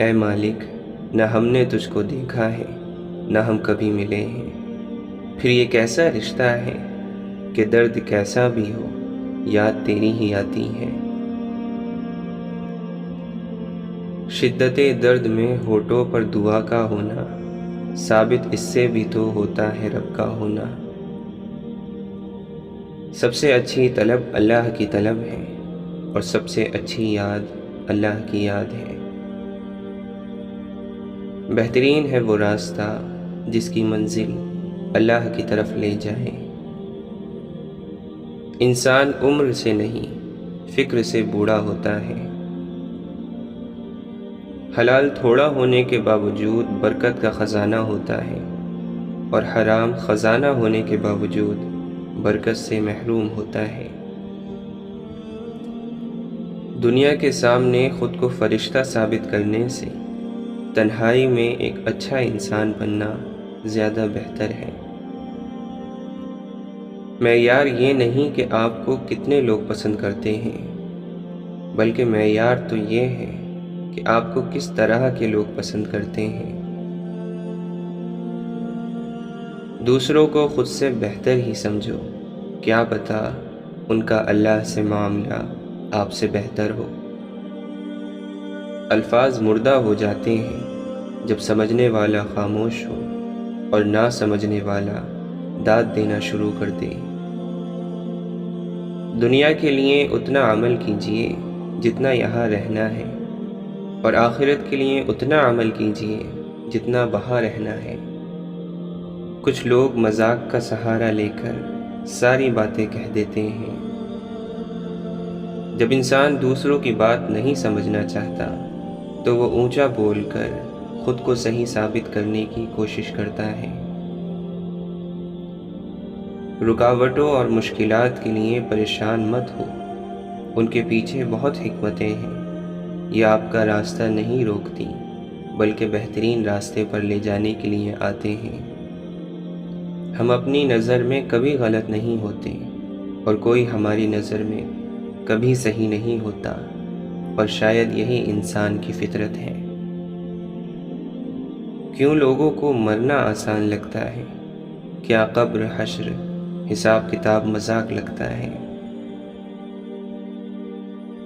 اے مالک، نہ ہم نے تجھ کو دیکھا ہے نہ ہم کبھی ملے ہیں، پھر یہ کیسا رشتہ ہے کہ درد کیسا بھی ہو یاد تیری ہی آتی ہے۔ شدت درد میں ہونٹوں پر دعا کا ہونا، ثابت اس سے بھی تو ہوتا ہے رب کا ہونا۔ سب سے اچھی طلب اللہ کی طلب ہے، اور سب سے اچھی یاد اللہ کی یاد ہے۔ بہترین ہے وہ راستہ جس کی منزل اللہ کی طرف لے جائے۔ انسان عمر سے نہیں فکر سے بوڑھا ہوتا ہے۔ حلال تھوڑا ہونے کے باوجود برکت کا خزانہ ہوتا ہے، اور حرام خزانہ ہونے کے باوجود برکت سے محروم ہوتا ہے۔ دنیا کے سامنے خود کو فرشتہ ثابت کرنے سے تنہائی میں ایک اچھا انسان بننا زیادہ بہتر ہے۔ معیار یہ نہیں کہ آپ کو کتنے لوگ پسند کرتے ہیں، بلکہ معیار تو یہ ہے کہ آپ کو کس طرح کے لوگ پسند کرتے ہیں۔ دوسروں کو خود سے بہتر ہی سمجھو، کیا پتہ ان کا اللہ سے معاملہ آپ سے بہتر ہو۔ الفاظ مردہ ہو جاتے ہیں جب سمجھنے والا خاموش ہو اور نہ سمجھنے والا داد دینا شروع کر دے۔ دنیا کے لیے اتنا عمل کیجیے جتنا یہاں رہنا ہے، اور آخرت کے لیے اتنا عمل کیجیے جتنا وہاں رہنا ہے۔ کچھ لوگ مذاق کا سہارا لے کر ساری باتیں کہہ دیتے ہیں۔ جب انسان دوسروں کی بات نہیں سمجھنا چاہتا تو وہ اونچا بول کر خود کو صحیح ثابت کرنے کی کوشش کرتا ہے۔ رکاوٹوں اور مشکلات کے لیے پریشان مت ہو، ان کے پیچھے بہت حکمتیں ہیں۔ یہ آپ کا راستہ نہیں روکتی، بلکہ بہترین راستے پر لے جانے کے لیے آتے ہیں۔ ہم اپنی نظر میں کبھی غلط نہیں ہوتے، اور کوئی ہماری نظر میں کبھی صحیح نہیں ہوتا، اور شاید یہی انسان کی فطرت ہے۔ کیوں لوگوں کو مرنا آسان لگتا ہے؟ کیا قبر، حشر، حساب کتاب مذاق لگتا ہے؟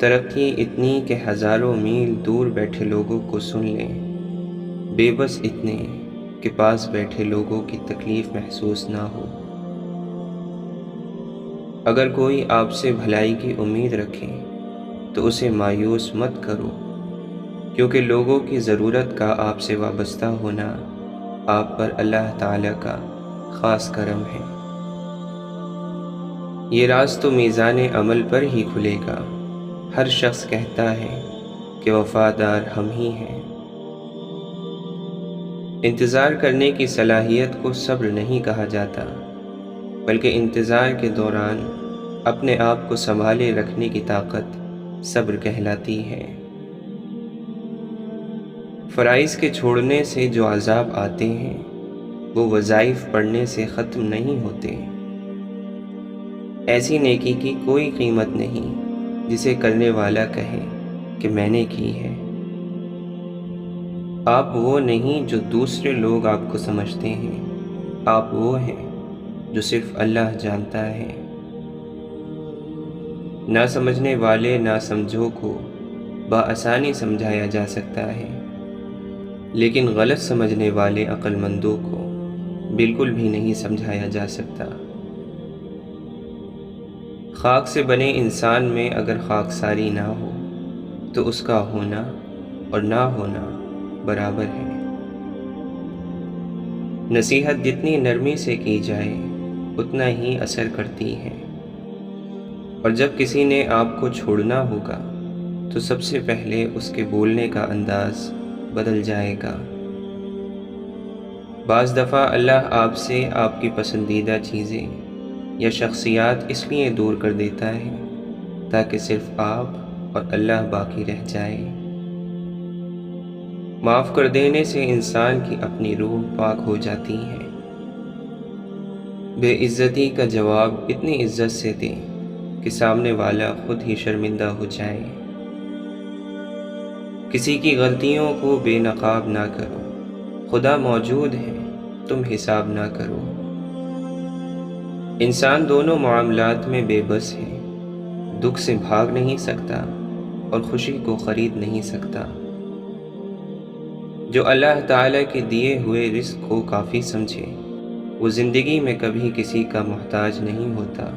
ترقی اتنی کہ ہزاروں میل دور بیٹھے لوگوں کو سن لیں، بے بس اتنے کہ پاس بیٹھے لوگوں کی تکلیف محسوس نہ ہو۔ اگر کوئی آپ سے بھلائی کی امید رکھے تو اسے مایوس مت کرو، کیونکہ لوگوں کی ضرورت کا آپ سے وابستہ ہونا آپ پر اللہ تعالیٰ کا خاص کرم ہے۔ یہ راز تو میزان عمل پر ہی کھلے گا۔ ہر شخص کہتا ہے کہ وفادار ہم ہی ہیں۔ انتظار کرنے کی صلاحیت کو صبر نہیں کہا جاتا، بلکہ انتظار کے دوران اپنے آپ کو سنبھالے رکھنے کی طاقت صبر کہلاتی ہے۔ فرائض کے چھوڑنے سے جو عذاب آتے ہیں وہ وظائف پڑھنے سے ختم نہیں ہوتے۔ ایسی نیکی کی کوئی قیمت نہیں جسے کرنے والا کہے کہ میں نے کی ہے۔ آپ وہ نہیں جو دوسرے لوگ آپ کو سمجھتے ہیں، آپ وہ ہیں جو صرف اللہ جانتا ہے۔ نہ سمجھنے والے نہ سمجھو کو بآسانی سمجھایا جا سکتا ہے، لیکن غلط سمجھنے والے عقل مندوں کو بالکل بھی نہیں سمجھایا جا سکتا۔ خاک سے بنے انسان میں اگر خاکساری نہ ہو تو اس کا ہونا اور نہ ہونا برابر ہے۔ نصیحت جتنی نرمی سے کی جائے اتنا ہی اثر کرتی ہے، اور جب کسی نے آپ کو چھوڑنا ہوگا تو سب سے پہلے اس کے بولنے کا انداز بدل جائے گا۔ بعض دفعہ اللہ آپ سے آپ کی پسندیدہ چیزیں یا شخصیات اس لیے دور کر دیتا ہے تاکہ صرف آپ اور اللہ باقی رہ جائے۔ معاف کر دینے سے انسان کی اپنی روح پاک ہو جاتی ہے۔ بے عزتی کا جواب اتنی عزت سے دیں کہ سامنے والا خود ہی شرمندہ ہو جائے۔ کسی کی غلطیوں کو بے نقاب نہ کرو، خدا موجود ہے، تم حساب نہ کرو۔ انسان دونوں معاملات میں بے بس ہے، دکھ سے بھاگ نہیں سکتا اور خوشی کو خرید نہیں سکتا۔ جو اللہ تعالیٰ کے دیے ہوئے رزق کو کافی سمجھے، وہ زندگی میں کبھی کسی کا محتاج نہیں ہوتا۔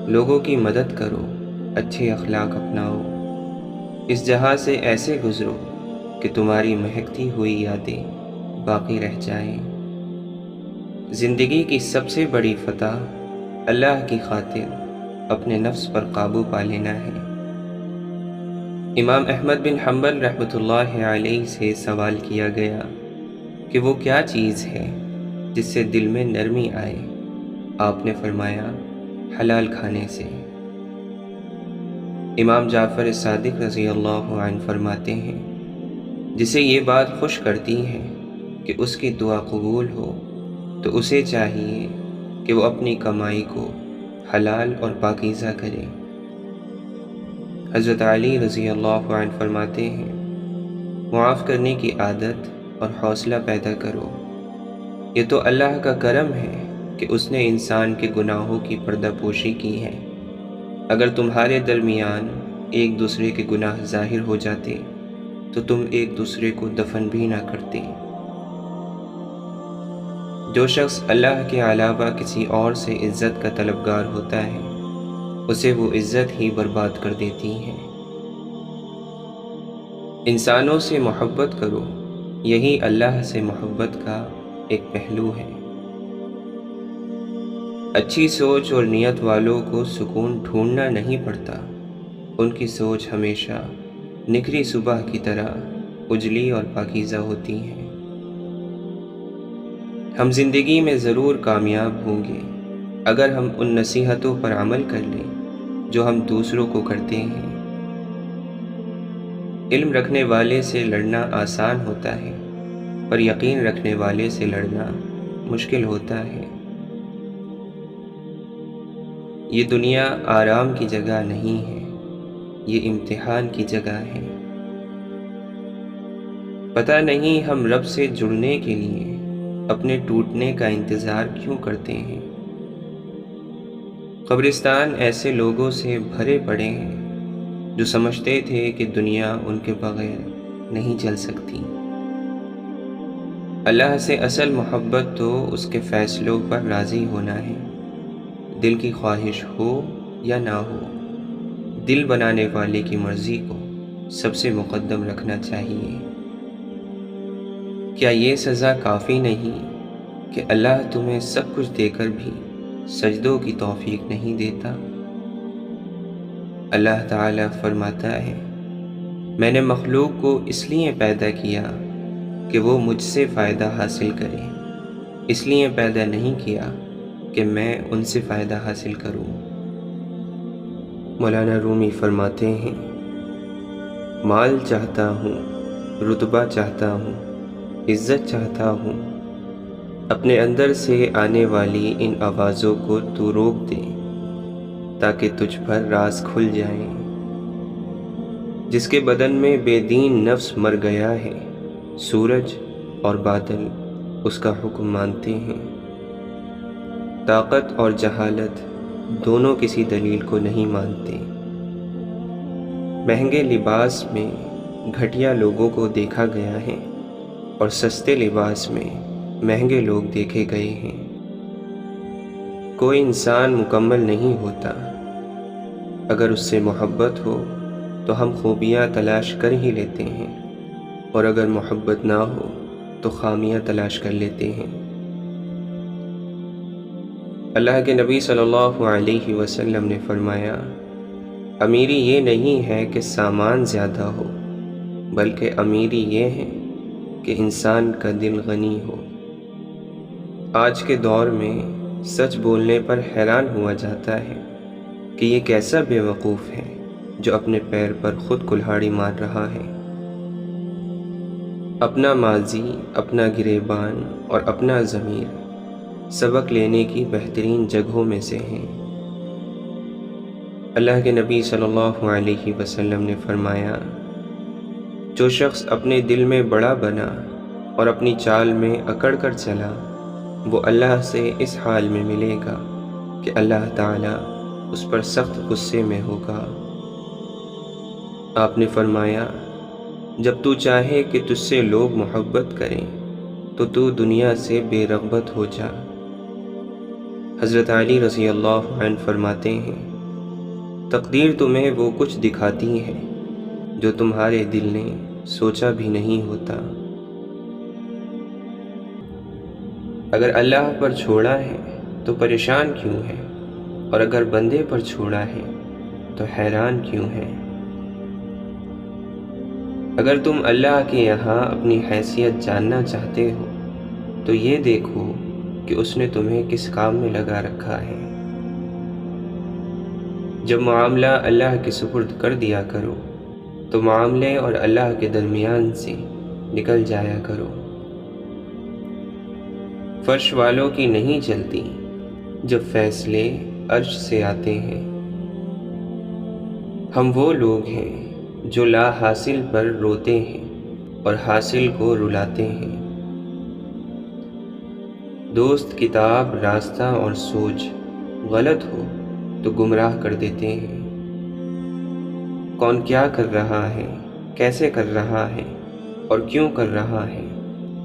لوگوں کی مدد کرو، اچھے اخلاق اپناؤ، اس جہاں سے ایسے گزرو کہ تمہاری مہکتی ہوئی یادیں باقی رہ جائیں۔ زندگی کی سب سے بڑی فتح اللہ کی خاطر اپنے نفس پر قابو پا لینا ہے۔ امام احمد بن حنبل رحمۃ اللہ علیہ سے سوال کیا گیا کہ وہ کیا چیز ہے جس سے دل میں نرمی آئے؟ آپ نے فرمایا، حلال کھانے سے۔ امام جعفر صادق رضی اللہ عنہ فرماتے ہیں، جسے یہ بات خوش کرتی ہے کہ اس کی دعا قبول ہو تو اسے چاہیے کہ وہ اپنی کمائی کو حلال اور پاکیزہ کرے۔ حضرت علی رضی اللہ عنہ فرماتے ہیں، معاف کرنے کی عادت اور حوصلہ پیدا کرو، یہ تو اللہ کا کرم ہے کہ اس نے انسان کے گناہوں کی پردہ پوشی کی ہے۔ اگر تمہارے درمیان ایک دوسرے کے گناہ ظاہر ہو جاتے تو تم ایک دوسرے کو دفن بھی نہ کرتے۔ جو شخص اللہ کے علاوہ کسی اور سے عزت کا طلبگار ہوتا ہے، اسے وہ عزت ہی برباد کر دیتی ہے۔ انسانوں سے محبت کرو، یہی اللہ سے محبت کا ایک پہلو ہے۔ اچھی سوچ اور نیت والوں کو سکون ڈھونڈنا نہیں پڑتا، ان کی سوچ ہمیشہ نکھری صبح کی طرح اجلی اور پاکیزہ ہوتی ہے۔ ہم زندگی میں ضرور کامیاب ہوں گے اگر ہم ان نصیحتوں پر عمل کر لیں جو ہم دوسروں کو کرتے ہیں۔ علم رکھنے والے سے لڑنا آسان ہوتا ہے، پر یقین رکھنے والے سے لڑنا مشکل ہوتا ہے۔ یہ دنیا آرام کی جگہ نہیں ہے، یہ امتحان کی جگہ ہے۔ پتہ نہیں ہم رب سے جڑنے کے لیے اپنے ٹوٹنے کا انتظار کیوں کرتے ہیں۔ قبرستان ایسے لوگوں سے بھرے پڑے ہیں جو سمجھتے تھے کہ دنیا ان کے بغیر نہیں چل سکتی۔ اللہ سے اصل محبت تو اس کے فیصلوں پر راضی ہونا ہے، دل کی خواہش ہو یا نہ ہو، دل بنانے والے کی مرضی کو سب سے مقدم رکھنا چاہیے۔ کیا یہ سزا کافی نہیں کہ اللہ تمہیں سب کچھ دے کر بھی سجدوں کی توفیق نہیں دیتا؟ اللہ تعالیٰ فرماتا ہے، میں نے مخلوق کو اس لیے پیدا کیا کہ وہ مجھ سے فائدہ حاصل کرے، اس لیے پیدا نہیں کیا کہ میں ان سے فائدہ حاصل کروں۔ مولانا رومی فرماتے ہیں، مال چاہتا ہوں، رتبہ چاہتا ہوں، عزت چاہتا ہوں، اپنے اندر سے آنے والی ان آوازوں کو تو روک دے تاکہ تجھ پر راز کھل جائیں۔ جس کے بدن میں بے دین نفس مر گیا ہے، سورج اور بادل اس کا حکم مانتے ہیں۔ طاقت اور جہالت دونوں کسی دلیل کو نہیں مانتے۔ مہنگے لباس میں گھٹیا لوگوں کو دیکھا گیا ہے اور سستے لباس میں مہنگے لوگ دیکھے گئے ہیں۔ کوئی انسان مکمل نہیں ہوتا، اگر اس سے محبت ہو تو ہم خوبیاں تلاش کر ہی لیتے ہیں، اور اگر محبت نہ ہو تو خامیاں تلاش کر لیتے ہیں۔ اللہ کے نبی صلی اللہ علیہ وسلم نے فرمایا، امیری یہ نہیں ہے کہ سامان زیادہ ہو، بلکہ امیری یہ ہے کہ انسان کا دل غنی ہو۔ آج کے دور میں سچ بولنے پر حیران ہوا جاتا ہے کہ یہ کیسا بے وقوف ہے جو اپنے پیر پر خود کلہاڑی مار رہا ہے۔ اپنا ماضی، اپنا گریبان اور اپنا ضمیر سبق لینے کی بہترین جگہوں میں سے ہیں۔ اللہ کے نبی صلی اللہ علیہ وسلم نے فرمایا، جو شخص اپنے دل میں بڑا بنا اور اپنی چال میں اکڑ کر چلا، وہ اللہ سے اس حال میں ملے گا کہ اللہ تعالیٰ اس پر سخت غصے میں ہوگا۔ آپ نے فرمایا، جب تو چاہے کہ تجھ سے لوگ محبت کریں تو دنیا سے بے رغبت ہو جا۔ حضرت علی رضی اللہ عنہ فرماتے ہیں، تقدیر تمہیں وہ کچھ دکھاتی ہے جو تمہارے دل نے سوچا بھی نہیں ہوتا۔ اگر اللہ پر چھوڑا ہے تو پریشان کیوں ہے، اور اگر بندے پر چھوڑا ہے تو حیران کیوں ہے؟ اگر تم اللہ کے یہاں اپنی حیثیت جاننا چاہتے ہو تو یہ دیکھو کہ اس نے تمہیں کس کام میں لگا رکھا ہے۔ جب معاملہ اللہ کے سپرد کر دیا کرو تو معاملے اور اللہ کے درمیان سے نکل جایا کرو۔ فرش والوں کی نہیں چلتی جب فیصلے عرش سے آتے ہیں۔ ہم وہ لوگ ہیں جو لا حاصل پر روتے ہیں اور حاصل کو رلاتے ہیں۔ دوست، کتاب، راستہ اور سوچ غلط ہو تو گمراہ کر دیتے ہیں۔ کون کیا کر رہا ہے، کیسے کر رہا ہے اور کیوں کر رہا ہے،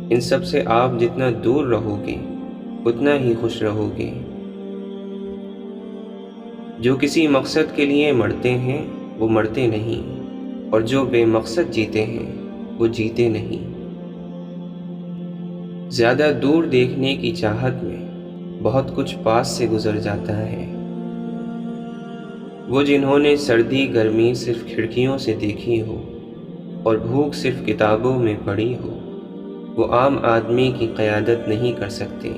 ان سب سے آپ جتنا دور رہو گے اتنا ہی خوش رہو گے۔ جو کسی مقصد کے لیے مرتے ہیں وہ مرتے نہیں، اور جو بے مقصد جیتے ہیں وہ جیتے نہیں۔ زیادہ دور دیکھنے کی چاہت میں بہت کچھ پاس سے گزر جاتا ہے۔ وہ جنہوں نے سردی گرمی صرف کھڑکیوں سے دیکھی ہو اور بھوک صرف کتابوں میں پڑھی ہو، وہ عام آدمی کی قیادت نہیں کر سکتے۔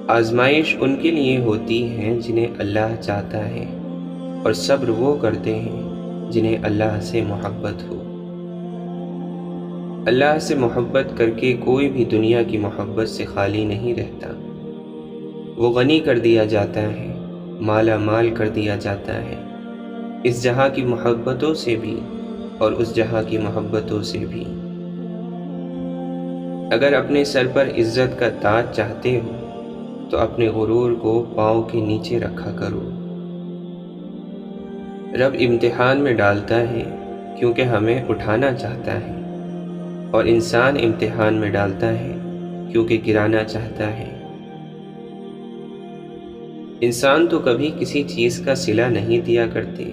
آزمائش ان کے لیے ہوتی ہے جنہیں اللہ چاہتا ہے، اور صبر وہ کرتے ہیں جنہیں اللہ سے محبت ہو۔ اللہ سے محبت کر کے کوئی بھی دنیا کی محبت سے خالی نہیں رہتا۔ وہ غنی کر دیا جاتا ہے، مالا مال کر دیا جاتا ہے، اس جہاں کی محبتوں سے بھی اور اس جہاں کی محبتوں سے بھی۔ اگر اپنے سر پر عزت کا تاج چاہتے ہو تو اپنے غرور کو پاؤں کے نیچے رکھا کرو۔ رب امتحان میں ڈالتا ہے کیونکہ ہمیں اٹھانا چاہتا ہے، اور انسان امتحان میں ڈالتا ہے کیونکہ گرانا چاہتا ہے۔ انسان تو کبھی کسی چیز کا صلہ نہیں دیا کرتے،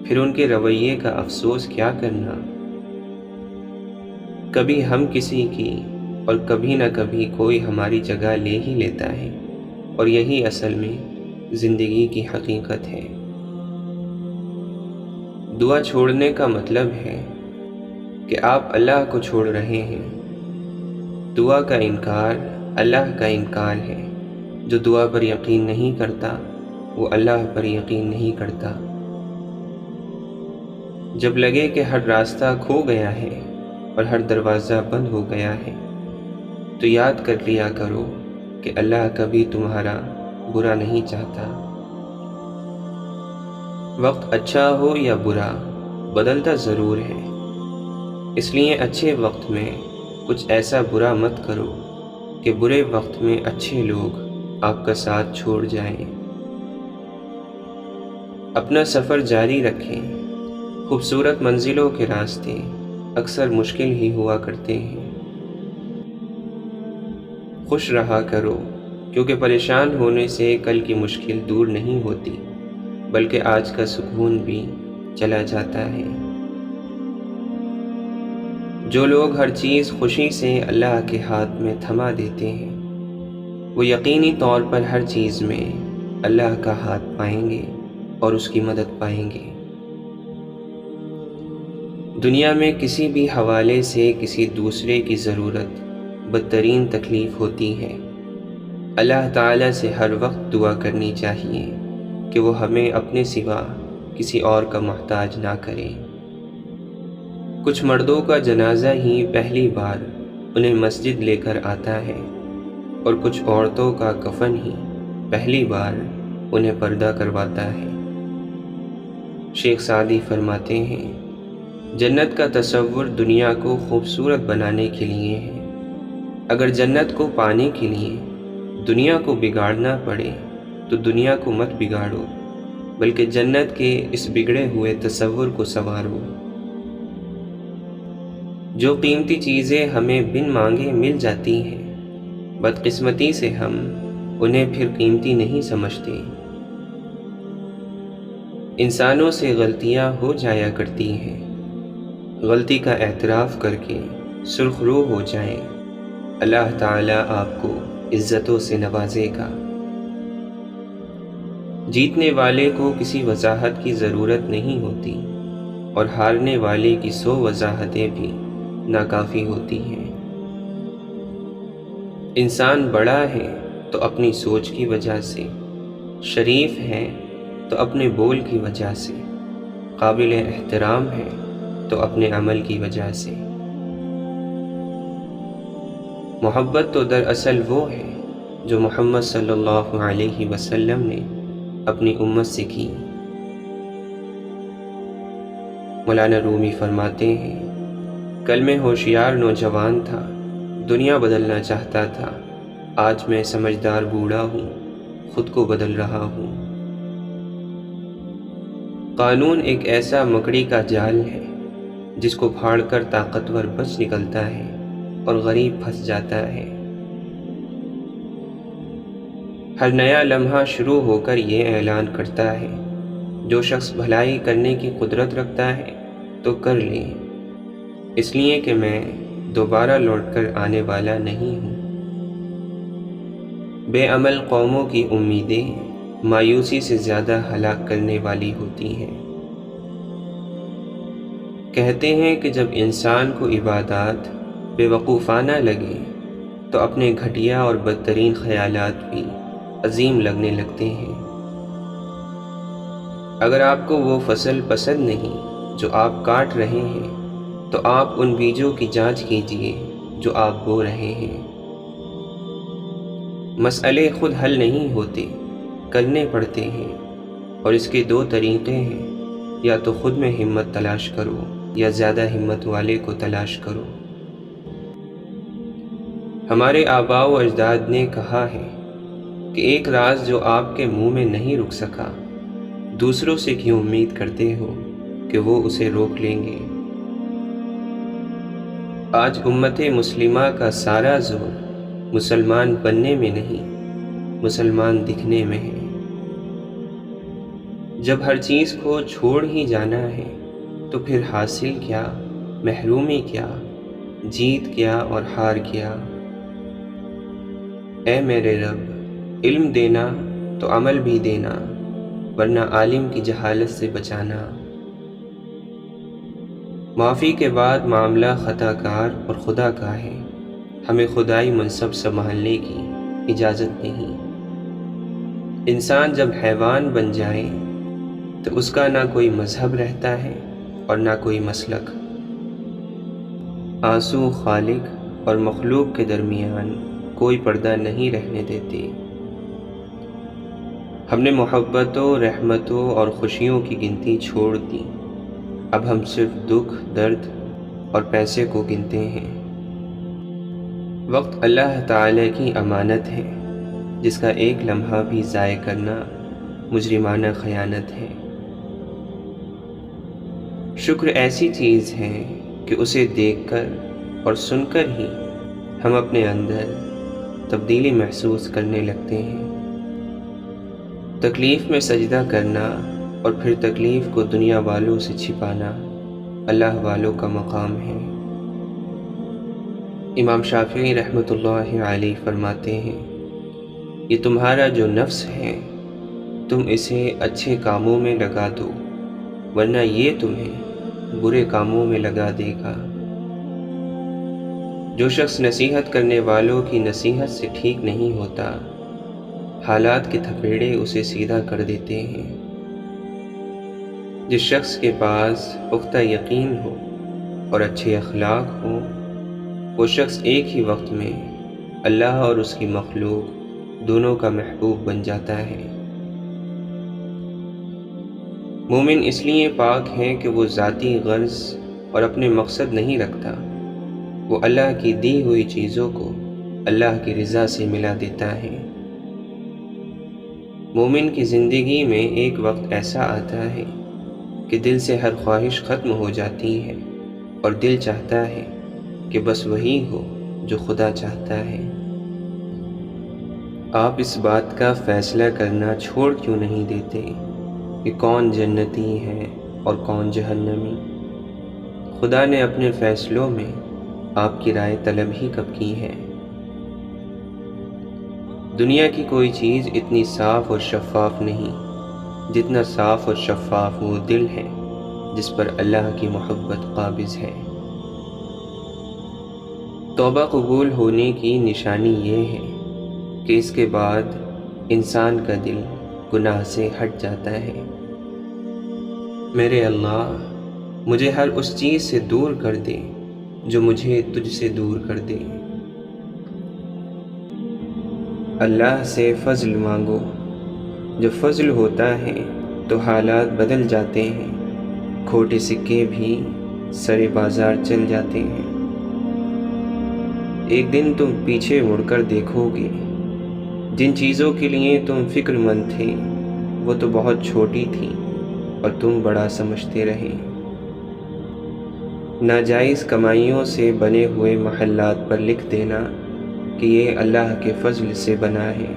پھر ان کے رویے کا افسوس کیا کرنا۔ کبھی ہم کسی کی اور کبھی نہ کبھی کوئی ہماری جگہ لے ہی لیتا ہے، اور یہی اصل میں زندگی کی حقیقت ہے۔ دعا چھوڑنے کا مطلب ہے کہ آپ اللہ کو چھوڑ رہے ہیں۔ دعا کا انکار اللہ کا انکار ہے۔ جو دعا پر یقین نہیں کرتا وہ اللہ پر یقین نہیں کرتا۔ جب لگے کہ ہر راستہ کھو گیا ہے اور ہر دروازہ بند ہو گیا ہے تو یاد کر لیا کرو کہ اللہ کبھی تمہارا برا نہیں چاہتا۔ وقت اچھا ہو یا برا بدلتا ضرور ہے، اس لیے اچھے وقت میں کچھ ایسا برا مت کرو کہ برے وقت میں اچھے لوگ آپ کا ساتھ چھوڑ جائیں۔ اپنا سفر جاری رکھیں۔ خوبصورت منزلوں کے راستے اکثر مشکل ہی ہوا کرتے ہیں۔ خوش رہا کرو، کیونکہ پریشان ہونے سے کل کی مشکل دور نہیں ہوتی، بلکہ آج کا سکون بھی چلا جاتا ہے۔ جو لوگ ہر چیز خوشی سے اللہ کے ہاتھ میں تھما دیتے ہیں وہ یقینی طور پر ہر چیز میں اللہ کا ہاتھ پائیں گے اور اس کی مدد پائیں گے۔ دنیا میں کسی بھی حوالے سے کسی دوسرے کی ضرورت بدترین تکلیف ہوتی ہے۔ اللہ تعالیٰ سے ہر وقت دعا کرنی چاہیے کہ وہ ہمیں اپنے سوا کسی اور کا محتاج نہ کرے۔ کچھ مردوں کا جنازہ ہی پہلی بار انہیں مسجد لے کر آتا ہے، اور کچھ عورتوں کا کفن ہی پہلی بار انہیں پردہ کرواتا ہے۔ شیخ سعدی فرماتے ہیں، جنت کا تصور دنیا کو خوبصورت بنانے کے لیے ہے۔ اگر جنت کو پانے کے لیے دنیا کو بگاڑنا پڑے تو دنیا کو مت بگاڑو، بلکہ جنت کے اس بگڑے ہوئے تصور کو سنوارو۔ جو قیمتی چیزیں ہمیں بن مانگے مل جاتی ہیں، بدقسمتی سے ہم انہیں پھر قیمتی نہیں سمجھتے۔ انسانوں سے غلطیاں ہو جایا کرتی ہیں، غلطی کا اعتراف کر کے سرخ رو ہو جائیں، اللہ تعالیٰ آپ کو عزتوں سے نوازے گا۔ جیتنے والے کو کسی وضاحت کی ضرورت نہیں ہوتی، اور ہارنے والے کی 100 وضاحتیں بھی ناکافی ہوتی ہیں۔ انسان بڑا ہے تو اپنی سوچ کی وجہ سے، شریف ہے تو اپنے بول کی وجہ سے، قابل احترام ہے تو اپنے عمل کی وجہ سے۔ محبت تو دراصل وہ ہے جو محمد صلی اللہ علیہ وسلم نے اپنی امت سے کی۔ مولانا رومی فرماتے ہیں، کل میں ہوشیار نوجوان تھا، دنیا بدلنا چاہتا تھا، آج میں سمجھدار بوڑھا ہوں، خود کو بدل رہا ہوں۔ قانون ایک ایسا مکڑی کا جال ہے جس کو پھاڑ کر طاقتور بچ نکلتا ہے اور غریب پھنس جاتا ہے۔ ہر نیا لمحہ شروع ہو کر یہ اعلان کرتا ہے، جو شخص بھلائی کرنے کی قدرت رکھتا ہے تو کر لے، اس لیے کہ میں دوبارہ لوٹ کر آنے والا نہیں ہوں۔ بے عمل قوموں کی امیدیں مایوسی سے زیادہ ہلاک کرنے والی ہوتی ہیں۔ کہتے ہیں کہ جب انسان کو عبادات بے وقوفانہ لگے تو اپنے گھٹیا اور بدترین خیالات بھی عظیم لگنے لگتے ہیں۔ اگر آپ کو وہ فصل پسند نہیں جو آپ کاٹ رہے ہیں تو آپ ان بیجوں کی جانچ کیجئے جو آپ بو رہے ہیں۔ مسئلے خود حل نہیں ہوتے، کرنے پڑتے ہیں، اور اس کے 2 طریقے ہیں، یا تو خود میں ہمت تلاش کرو یا زیادہ ہمت والے کو تلاش کرو۔ ہمارے آباء و اجداد نے کہا ہے کہ ایک راز جو آپ کے منہ میں نہیں رک سکا، دوسروں سے کیوں امید کرتے ہو کہ وہ اسے روک لیں گے؟ آج امت مسلمہ کا سارا زور مسلمان بننے میں نہیں، مسلمان دکھنے میں ہے۔ جب ہر چیز کو چھوڑ ہی جانا ہے تو پھر حاصل کیا، محرومی کیا، جیت کیا اور ہار کیا؟ اے میرے رب، علم دینا تو عمل بھی دینا، ورنہ عالم کی جہالت سے بچانا۔ معافی کے بعد معاملہ خطا کار اور خدا کا ہے، ہمیں خدائی منصب سنبھالنے کی اجازت نہیں۔ انسان جب حیوان بن جائے تو اس کا نہ کوئی مذہب رہتا ہے اور نہ کوئی مسلک۔ آنسو خالق اور مخلوق کے درمیان کوئی پردہ نہیں رہنے دیتے۔ ہم نے محبتوں، رحمتوں اور خوشیوں کی گنتی چھوڑ دی، اب ہم صرف دکھ، درد اور پیسے کو گنتے ہیں۔ وقت اللہ تعالی کی امانت ہے، جس کا ایک لمحہ بھی ضائع کرنا مجرمانہ خیانت ہے۔ شکر ایسی چیز ہے کہ اسے دیکھ کر اور سن کر ہی ہم اپنے اندر تبدیلی محسوس کرنے لگتے ہیں۔ تکلیف میں سجدہ کرنا اور پھر تکلیف کو دنیا والوں سے چھپانا اللہ والوں کا مقام ہے۔ امام شافعی رحمۃ اللہ علیہ فرماتے ہیں، یہ تمہارا جو نفس ہے تم اسے اچھے کاموں میں لگا دو، ورنہ یہ تمہیں برے کاموں میں لگا دے گا۔ جو شخص نصیحت کرنے والوں کی نصیحت سے ٹھیک نہیں ہوتا، حالات کے تھپیڑے اسے سیدھا کر دیتے ہیں۔ جس شخص کے پاس پختہ یقین ہو اور اچھے اخلاق ہوں، وہ شخص ایک ہی وقت میں اللہ اور اس کی مخلوق دونوں کا محبوب بن جاتا ہے۔ مومن اس لیے پاک ہے کہ وہ ذاتی غرض اور اپنے مقصد نہیں رکھتا، وہ اللہ کی دی ہوئی چیزوں کو اللہ کی رضا سے ملا دیتا ہے۔ مومن کی زندگی میں ایک وقت ایسا آتا ہے کہ دل سے ہر خواہش ختم ہو جاتی ہے اور دل چاہتا ہے کہ بس وہی ہو جو خدا چاہتا ہے۔ آپ اس بات کا فیصلہ کرنا چھوڑ کیوں نہیں دیتے کہ کون جنتی ہے اور کون جہنمی؟ خدا نے اپنے فیصلوں میں آپ کی رائے طلب ہی کب کی ہے؟ دنیا کی کوئی چیز اتنی صاف اور شفاف نہیں جتنا صاف اور شفاف وہ دل ہے جس پر اللہ کی محبت قابض ہے۔ توبہ قبول ہونے کی نشانی یہ ہے کہ اس کے بعد انسان کا دل گناہ سے ہٹ جاتا ہے۔ میرے اللہ، مجھے ہر اس چیز سے دور کر دے جو مجھے تجھ سے دور کر دے۔ اللہ سے فضل مانگو، جب فضل ہوتا ہے تو حالات بدل جاتے ہیں، کھوٹے سکے بھی سرے بازار چل جاتے ہیں۔ ایک دن تم پیچھے مڑ کر دیکھو گے، جن چیزوں کے لیے تم فکر مند تھے وہ تو بہت چھوٹی تھی اور تم بڑا سمجھتے رہے۔ ناجائز کمائیوں سے بنے ہوئے محلات پر لکھ دینا کہ یہ اللہ کے فضل سے بنا ہے،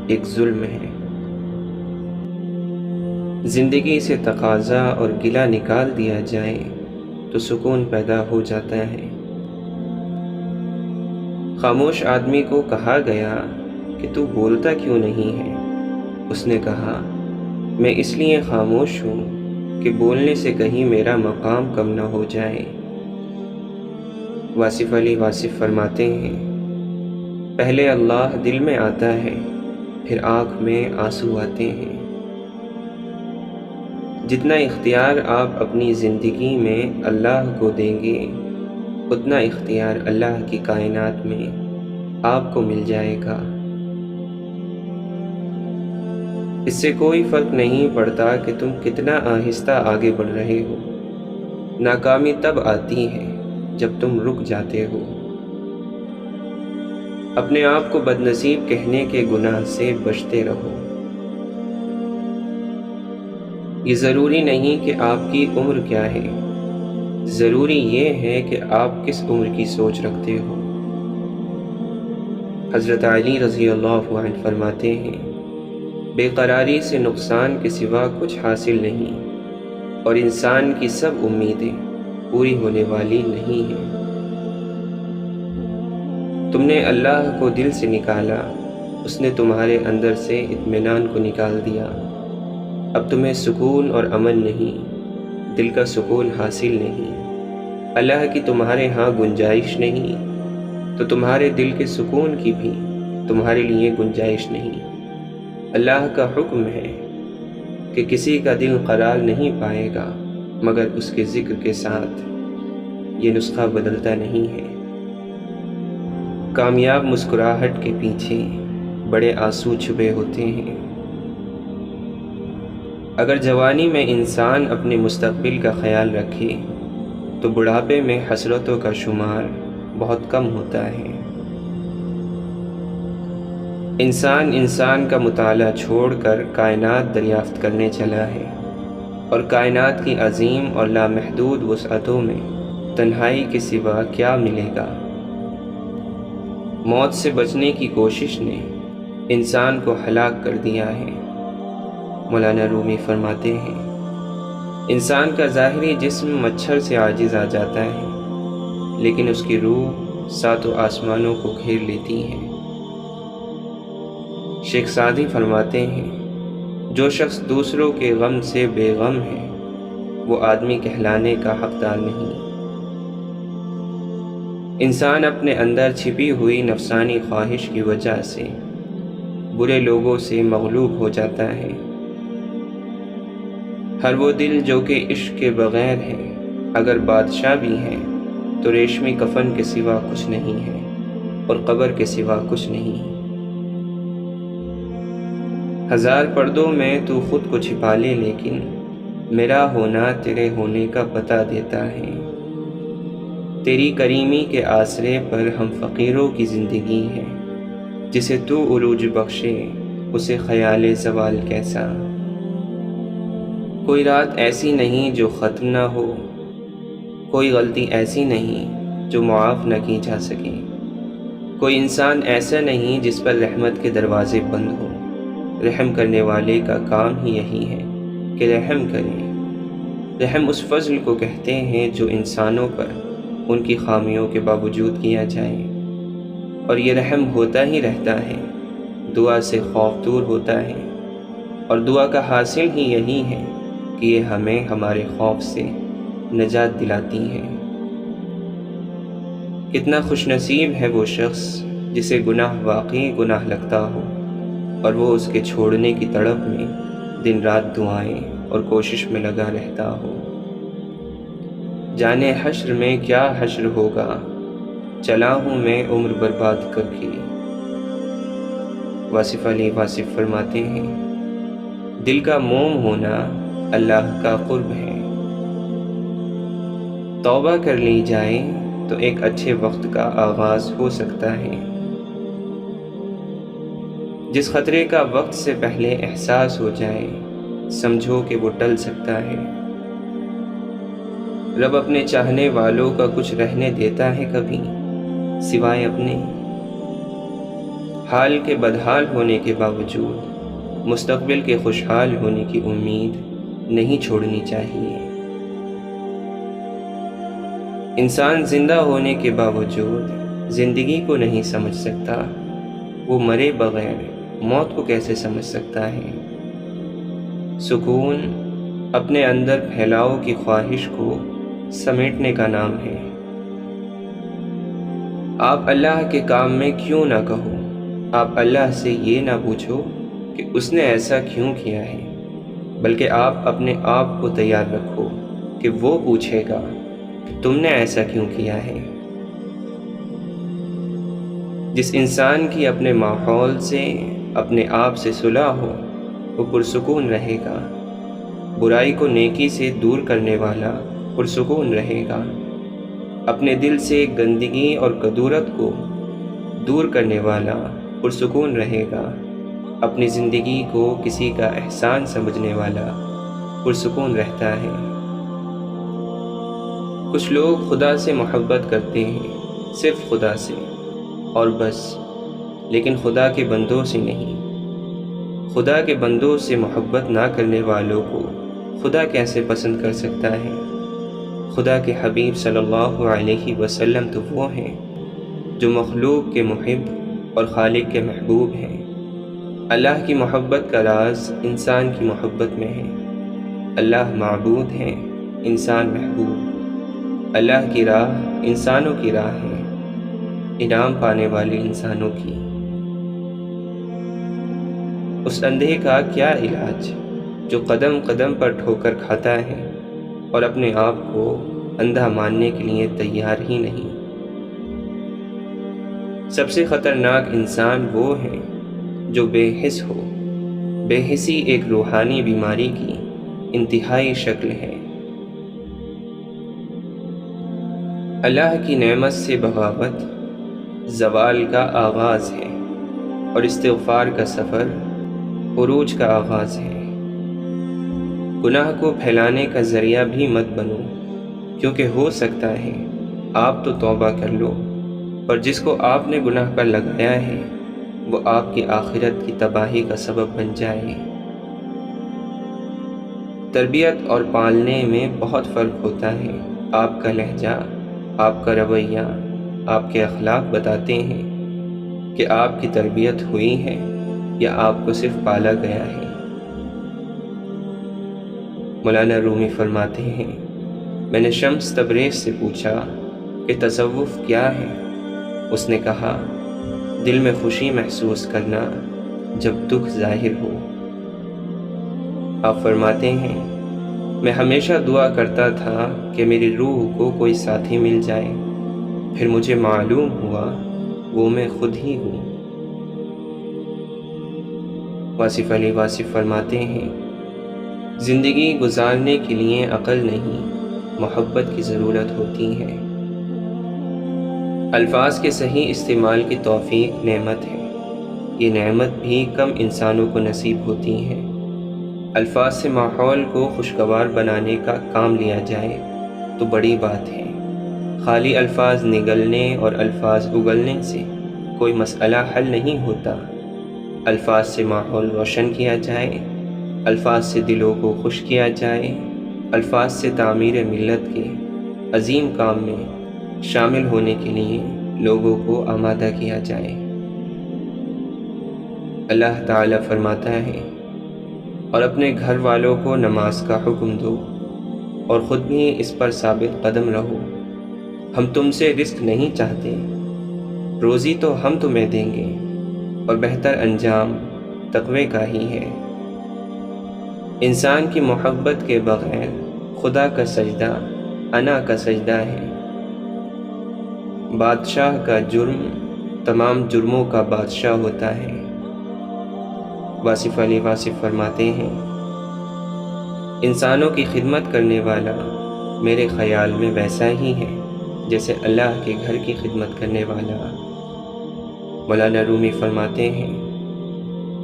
ایک ظلم ہے۔ زندگی سے تقاضا اور گلہ نکال دیا جائے تو سکون پیدا ہو جاتا ہے۔ خاموش آدمی کو کہا گیا کہ تو بولتا کیوں نہیں ہے؟ اس نے کہا، میں اس لیے خاموش ہوں کہ بولنے سے کہیں میرا مقام کم نہ ہو جائے۔ واصف علی واصف فرماتے ہیں، پہلے اللہ دل میں آتا ہے، پھر آنکھ میں آنسو آتے ہیں۔ جتنا اختیار آپ اپنی زندگی میں اللہ کو دیں گے، اتنا اختیار اللہ کی کائنات میں آپ کو مل جائے گا۔ اس سے کوئی فرق نہیں پڑتا کہ تم کتنا آہستہ آگے بڑھ رہے ہو، ناکامی تب آتی ہے جب تم رک جاتے ہو۔ اپنے آپ کو بدنصیب کہنے کے گناہ سے بچتے رہو۔ یہ ضروری نہیں کہ آپ کی عمر کیا ہے، ضروری یہ ہے کہ آپ کس عمر کی سوچ رکھتے ہو۔ حضرت علی رضی اللہ عنہ فرماتے ہیں، بے قراری سے نقصان کے سوا کچھ حاصل نہیں، اور انسان کی سب امیدیں پوری ہونے والی نہیں ہیں۔ تم نے اللہ کو دل سے نکالا، اس نے تمہارے اندر سے اطمینان کو نکال دیا۔ اب تمہیں سکون اور امن نہیں، دل کا سکون حاصل نہیں، اللہ کی تمہارے ہاں گنجائش نہیں، تو تمہارے دل کے سکون کی بھی تمہارے لیے گنجائش نہیں۔ اللہ کا حکم ہے کہ کسی کا دل قرار نہیں پائے گا مگر اس کے ذکر کے ساتھ، یہ نسخہ بدلتا نہیں ہے۔ کامیاب مسکراہٹ کے پیچھے بڑے آنسو چھپے ہوتے ہیں۔ اگر جوانی میں انسان اپنے مستقبل کا خیال رکھے تو بڑھاپے میں حسرتوں کا شمار بہت کم ہوتا ہے۔ انسان کا مطالعہ چھوڑ کر کائنات دریافت کرنے چلا ہے، اور کائنات کی عظیم اور لامحدود وسعتوں میں تنہائی کے سوا کیا ملے گا؟ موت سے بچنے کی کوشش نے انسان کو ہلاک کر دیا ہے۔ مولانا رومی فرماتے ہیں، انسان کا ظاہری جسم مچھر سے عاجز آ جاتا ہے، لیکن اس کی روح ساتوں آسمانوں کو گھیر لیتی ہے۔ شیخ سعدی فرماتے ہیں، جو شخص دوسروں کے غم سے بے غم ہے وہ آدمی کہلانے کا حقدار نہیں۔ انسان اپنے اندر چھپی ہوئی نفسانی خواہش کی وجہ سے برے لوگوں سے مغلوب ہو جاتا ہے۔ ہر وہ دل جو کہ عشق کے بغیر ہے، اگر بادشاہ بھی ہے تو ریشمی کفن کے سوا کچھ نہیں ہے اور قبر کے سوا کچھ نہیں۔ ہزار پردوں میں تو خود کو چھپا لے، لیکن میرا ہونا تیرے ہونے کا پتہ دیتا ہے۔ تیری کریمی کے آسرے پر ہم فقیروں کی زندگی ہے، جسے تو عروج بخشے اسے خیال زوال کیسا۔ کوئی رات ایسی نہیں جو ختم نہ ہو، کوئی غلطی ایسی نہیں جو معاف نہ کی جا سکے، کوئی انسان ایسا نہیں جس پر رحمت کے دروازے بند ہوں۔ رحم کرنے والے کا کام ہی یہی ہے کہ رحم کرے۔ رحم اس فضل کو کہتے ہیں جو انسانوں پر ان کی خامیوں کے باوجود کیا جائے، اور یہ رحم ہوتا ہی رہتا ہے، دعا سے خوف دور ہوتا ہے، اور دعا کا حاصل ہی یہی ہے کہ یہ ہمیں ہمارے خوف سے نجات دلاتی ہے۔ کتنا خوش نصیب ہے وہ شخص جسے گناہ واقعی گناہ لگتا ہو، اور وہ اس کے چھوڑنے کی تڑپ میں دن رات دعائیں اور کوشش میں لگا رہتا ہو۔ جانے حشر میں کیا حشر ہوگا، چلا ہوں میں عمر برباد کر کے۔ واصف علی واصف فرماتے ہیں، دل کا موم ہونا اللہ کا قرب ہے۔ توبہ کر لی جائے تو ایک اچھے وقت کا آغاز ہو سکتا ہے۔ جس خطرے کا وقت سے پہلے احساس ہو جائے، سمجھو کہ وہ ٹل سکتا ہے۔ رب اپنے چاہنے والوں کا کچھ رہنے دیتا ہے کبھی سوائے اپنے؟ حال کے بدحال ہونے کے باوجود مستقبل کے خوشحال ہونے کی امید نہیں چھوڑنی چاہیے۔ انسان زندہ ہونے کے باوجود زندگی کو نہیں سمجھ سکتا، وہ مرے بغیر موت کو کیسے سمجھ سکتا ہے؟ سکون اپنے اندر پھیلاؤ کی خواہش کو سمیٹنے کا نام ہے۔ آپ اللہ کے کام میں کیوں نہ کہو، آپ اللہ سے یہ نہ پوچھو کہ اس نے ایسا کیوں کیا ہے، بلکہ آپ اپنے آپ کو تیار رکھو کہ وہ پوچھے گا کہ تم نے ایسا کیوں کیا ہے۔ جس انسان کی اپنے ماحول سے اپنے آپ سے صلح ہو، وہ پرسکون رہے گا۔ برائی کو نیکی سے دور کرنے والا پرسکون رہے گا۔ اپنے دل سے گندگی اور کدورت کو دور کرنے والا پرسکون رہے گا۔ اپنی زندگی کو کسی کا احسان سمجھنے والا پرسکون رہتا ہے۔ کچھ لوگ خدا سے محبت کرتے ہیں، صرف خدا سے اور بس، لیکن خدا کے بندوں سے نہیں۔ خدا کے بندوں سے محبت نہ کرنے والوں کو خدا کیسے پسند کر سکتا ہے؟ خدا کے حبیب صلی اللہ علیہ وسلم تو وہ ہیں جو مخلوق کے محب اور خالق کے محبوب ہیں۔ اللہ کی محبت کا راز انسان کی محبت میں ہے۔ اللہ معبود ہے، انسان محبوب۔ اللہ کی راہ انسانوں کی راہ ہے، انعام پانے والے انسانوں کی۔ اس اندھے کا کیا علاج جو قدم قدم پر ٹھوکر کھاتا ہے اور اپنے آپ کو اندھا ماننے کے لیے تیار ہی نہیں۔ سب سے خطرناک انسان وہ ہے جو بے حس ہو۔ بے حسی ایک روحانی بیماری کی انتہائی شکل ہے۔ اللہ کی نعمت سے بغاوت زوال کا آغاز ہے، اور استغفار کا سفر عروج کا آغاز ہے۔ گناہ کو پھیلانے کا ذریعہ بھی مت بنو، کیونکہ ہو سکتا ہے آپ تو توبہ کر لو، پر جس کو آپ نے گناہ پر لگایا ہے وہ آپ کی آخرت کی تباہی کا سبب بن جائے۔ تربیت اور پالنے میں بہت فرق ہوتا ہے۔ آپ کا لہجہ، آپ کا رویہ، آپ کے اخلاق بتاتے ہیں کہ آپ کی تربیت ہوئی ہے یا آپ کو صرف پالا گیا ہے۔ مولانا رومی فرماتے ہیں، میں نے شمس تبریز سے پوچھا کہ تصوف کیا ہے؟ اس نے کہا، دل میں خوشی محسوس کرنا جب دکھ ظاہر ہو۔ آپ فرماتے ہیں، میں ہمیشہ دعا کرتا تھا کہ میری روح کو کوئی ساتھی مل جائے، پھر مجھے معلوم ہوا وہ میں خود ہی ہوں۔ واصف علی واصف فرماتے ہیں، زندگی گزارنے کے لیے عقل نہیں، محبت کی ضرورت ہوتی ہے۔ الفاظ کے صحیح استعمال کی توفیق نعمت ہے۔ یہ نعمت بھی کم انسانوں کو نصیب ہوتی ہے۔ الفاظ سے ماحول کو خوشگوار بنانے کا کام لیا جائے تو بڑی بات ہے۔ خالی الفاظ نگلنے اور الفاظ اگلنے سے کوئی مسئلہ حل نہیں ہوتا۔ الفاظ سے ماحول روشن کیا جائے، الفاظ سے دلوں کو خوش کیا جائے، الفاظ سے تعمیر ملت کے عظیم کام میں شامل ہونے کے لیے لوگوں کو آمادہ کیا جائے۔ اللہ تعالیٰ فرماتا ہے، اور اپنے گھر والوں کو نماز کا حکم دو اور خود بھی اس پر ثابت قدم رہو۔ ہم تم سے رزق نہیں چاہتے، روزی تو ہم تمہیں دیں گے، اور بہتر انجام تقوی کا ہی ہے۔ انسان کی محبت کے بغیر خدا کا سجدہ انا کا سجدہ ہے۔ بادشاہ کا جرم تمام جرموں کا بادشاہ ہوتا ہے۔ واصف علی واصف فرماتے ہیں، انسانوں کی خدمت کرنے والا میرے خیال میں ویسا ہی ہے جیسے اللہ کے گھر کی خدمت کرنے والا۔ مولانا رومی فرماتے ہیں،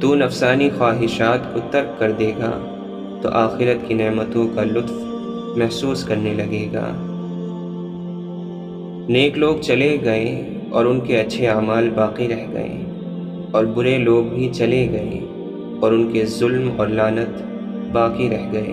تو نفسانی خواہشات کو ترک کر دے گا تو آخرت کی نعمتوں کا لطف محسوس کرنے لگے گا۔ نیک لوگ چلے گئے اور ان کے اچھے اعمال باقی رہ گئے، اور برے لوگ بھی چلے گئے اور ان کے ظلم اور لعنت باقی رہ گئے۔